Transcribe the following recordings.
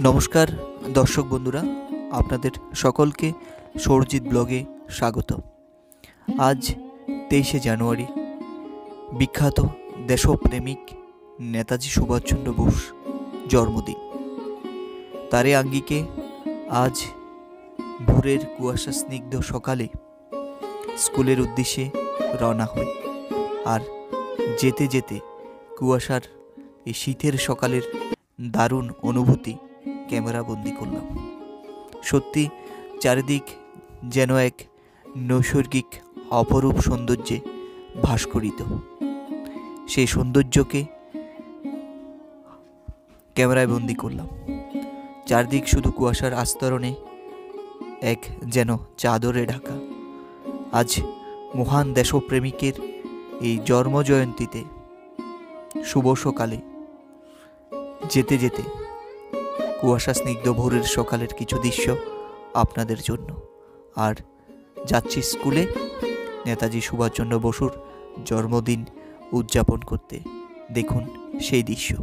নমস্কার দর্শক বন্ধুরা, আপনাদের সকলকে সৌরজিৎ ব্লগে স্বাগত। আজ 23শে জানুয়ারি বিখ্যাত দেশপ্রেমিক নেতাজি সুভাষচন্দ্র বোস জন্মদিন। তারই আঙ্গিকে আজ ভোরের কুয়াশা স্নিগ্ধ সকালে স্কুলের উদ্দেশ্যে রওনা হই। আর যেতে যেতে কুয়াশার এই শীতের সকালের দারুণ অনুভূতি ক্যামেরা বন্দি করলাম। সত্যি চারিদিক যেন এক নৈসর্গিক অপরূপ সৌন্দর্যে ভাস্করিত। সেই সৌন্দর্যকে ক্যামেরায় বন্দি করলাম। চারদিক শুধু কুয়াশার আস্তরণে এক যেন চাদরে ঢাকা। আজ মহান দেশপ্রেমিকের এই জন্মজয়ন্তীতে শুভ সকালে যেতে যেতে কুয়াশা স্নিগ্ধ ভোরের সকালের কিছু দৃশ্য আপনাদের জন্য। আর যাচ্ছি স্কুলে নেতাজি সুভাষচন্দ্র বসুর জন্মদিন উদযাপন করতে। দেখুন সেই দৃশ্য।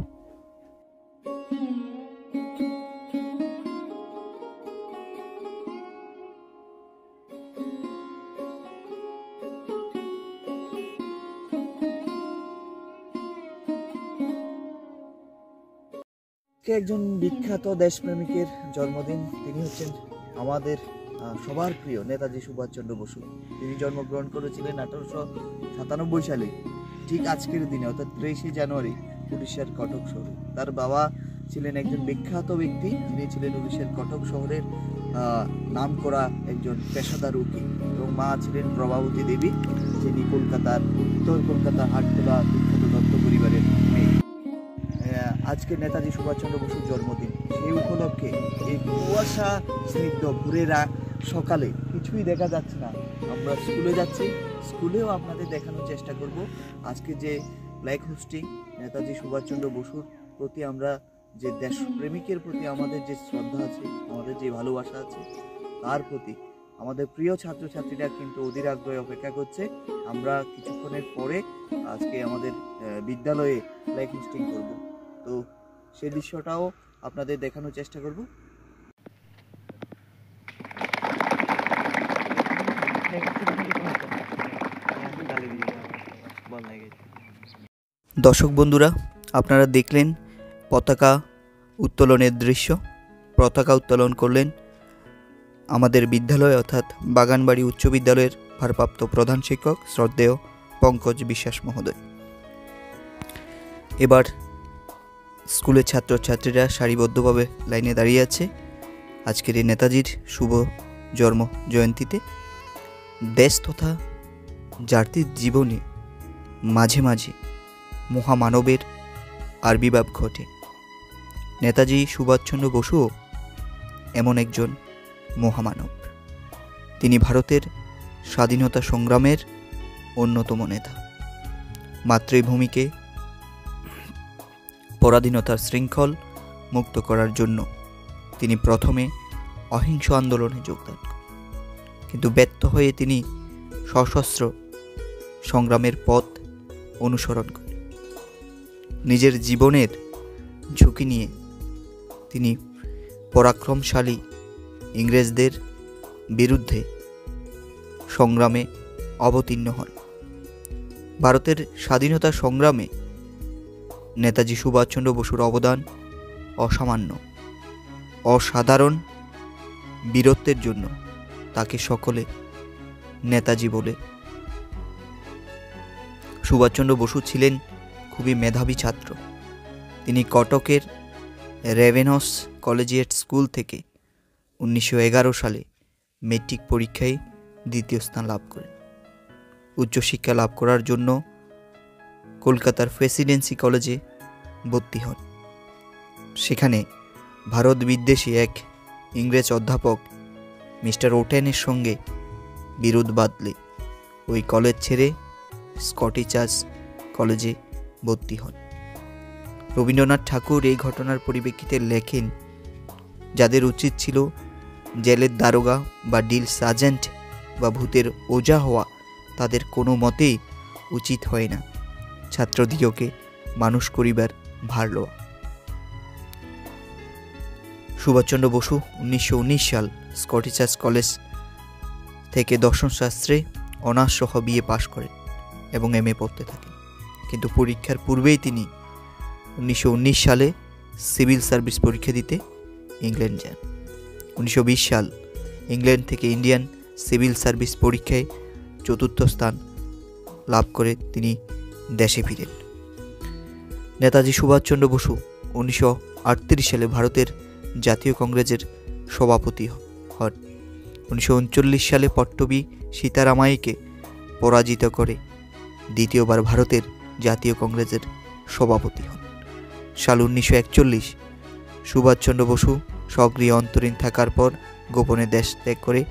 একজন বিখ্যাত দেশপ্রেমিকের জন্মদিন। তিনি হচ্ছেন আমাদের সবার প্রিয় নেতাজি সুভাষচন্দ্র বসু। তিনি জন্মগ্রহণ করেছিলেন 1897 সালে, ঠিক আজকের দিনে অর্থাৎ 23শে জানুয়ারি উড়িষ্যার কটক শহরে। তার বাবা ছিলেন একজন বিখ্যাত ব্যক্তি। তিনি ছিলেন উড়িষ্যার কটক শহরের নামকরা একজন পেশাদার উকিল, এবং মা ছিলেন প্রভাবতী দেবী, যিনি কলকাতার উত্তর কলকাতার হাটখোলা বিখ্যাত দত্ত পরিবারের মেয়ে। আজকে নেতাজি সুভাষচন্দ্র বসুর জন্মদিন। সেই উপলক্ষে এই কুয়াশা স্নিগ্ধ ভোরের সকালে কিছুই দেখা যাচ্ছে না। আমরা স্কুলে যাচ্ছি, স্কুলেও আপনাদের দেখানোর চেষ্টা করব আজকে যে ফ্ল্যাগ হোস্টিং, নেতাজি সুভাষচন্দ্র বসুর প্রতি আমরা যে দেশপ্রেমিকের প্রতি আমাদের যে শ্রদ্ধা আছে, আমাদের যে ভালোবাসা আছে, তার প্রতি আমাদের প্রিয় ছাত্রছাত্রীরা কিন্তু অধীর আগ্রহে অপেক্ষা করছে। আমরা কিছুক্ষণের পরে আজকে আমাদের বিদ্যালয়ে ফ্ল্যাগ হোস্টিং করব, তো সেই দৃশ্যটাও আপনাদের দেখানোর চেষ্টা করব। দর্শক বন্ধুরা, আপনারা দেখলেন পতাকা উত্তোলনের দৃশ্য। পতাকা উত্তোলন করলেন আমাদের বিদ্যালয় অর্থাৎ বাগানবাড়ি উচ্চ বিদ্যালয়ের ভারপ্রাপ্ত প্রধান শিক্ষক শ্রদ্ধেয় পঙ্কজ বিশ্বাস মহোদয়। এবার স্কুলের ছাত্রছাত্রীরা সারিবদ্ধভাবে লাইনে দাঁড়িয়ে আছে আজকের এই নেতাজির শুভ জন্ম জয়ন্তীতে। দেশ তথা জাতির জীবনে মাঝে মাঝে মহামানবের আবির্ভাব ঘটে। নেতাজি সুভাষচন্দ্র বসুও এমন একজন মহামানব। তিনি ভারতের স্বাধীনতা সংগ্রামের অন্যতম নেতা। মাতৃভূমিকে পরাধীনতার শৃঙ্খল মুক্ত করার জন্য তিনি প্রথমে অহিংস আন্দোলনে যোগদান করেন, কিন্তু ব্যর্থ হয়ে তিনি সশস্ত্র সংগ্রামের পথ অনুসরণ করেন। নিজের জীবনের ঝুঁকি নিয়ে তিনি পরাক্রমশালী ইংরেজদের বিরুদ্ধে সংগ্রামে অবতীর্ণ হন। ভারতের স্বাধীনতা সংগ্রামে নেতাজি সুভাষচন্দ্র বসুর অবদান অসামান্য, অসাধারণ। বীরত্বের জন্য তাকে সকলে নেতাজি বলে। সুভাষচন্দ্র বসু ছিলেন খুবই মেধাবী ছাত্র। তিনি কটকের রেভেনস কলেজিয়েট স্কুল থেকে 1911 সালে মেট্রিক পরীক্ষায় দ্বিতীয় স্থান লাভ করেন। উচ্চশিক্ষা লাভ করার জন্য কলকাতার প্রেসিডেন্সি কলেজে ভর্তি হন। সেখানে ভারত বিদ্বেষী এক ইংরেজ অধ্যাপক মিস্টার ওটেনের সঙ্গে বিরোধ বাঁধলে ওই কলেজ ছেড়ে স্কটিশ চার্চ কলেজে ভর্তি হন। রবীন্দ্রনাথ ঠাকুর এই ঘটনার পরিপ্রেক্ষিতে লেখেন, যাদের উচিত ছিল জেলের দারোগা বা ডিল সার্জেন্ট বা ভূতের ওঝা হওয়া, তাদের কোনো মতেই উচিত হয় না ছাত্রদিগকে মানুষ করিবার ভার লওয়া। সুভাষচন্দ্র বসু 1919 সাল স্কটিশ চার্চ কলেজ থেকে দর্শনশাস্ত্রে অনার্স সহ বিএ পাশ করেন এবং এমএ পড়তে থাকেন। কিন্তু পরীক্ষার পূর্বেই তিনি 1919 সালে সিভিল সার্ভিস পরীক্ষা দিতে ইংল্যান্ড যান। 1920 সাল ইংল্যান্ড থেকে ইন্ডিয়ান সিভিল সার্ভিস পরীক্ষায় 4র্থ স্থান লাভ করে তিনি দেশে ফিরেন। নেতাজি সুভাষচন্দ্র বসু 1938 সালে ভারতের জাতীয় কংগ্রেসের সভাপতি হন। 1939 সালে পট্টবী সীতারামাইকে পরাজিত করে দ্বিতীয়বার ভারতের জাতীয় কংগ্রেসের সভাপতি হন। সাল 1941 সুভাষচন্দ্র বসু সক্রিয় অন্তরীণ থাকার পর গোপনে দেশ ত্যাগ করে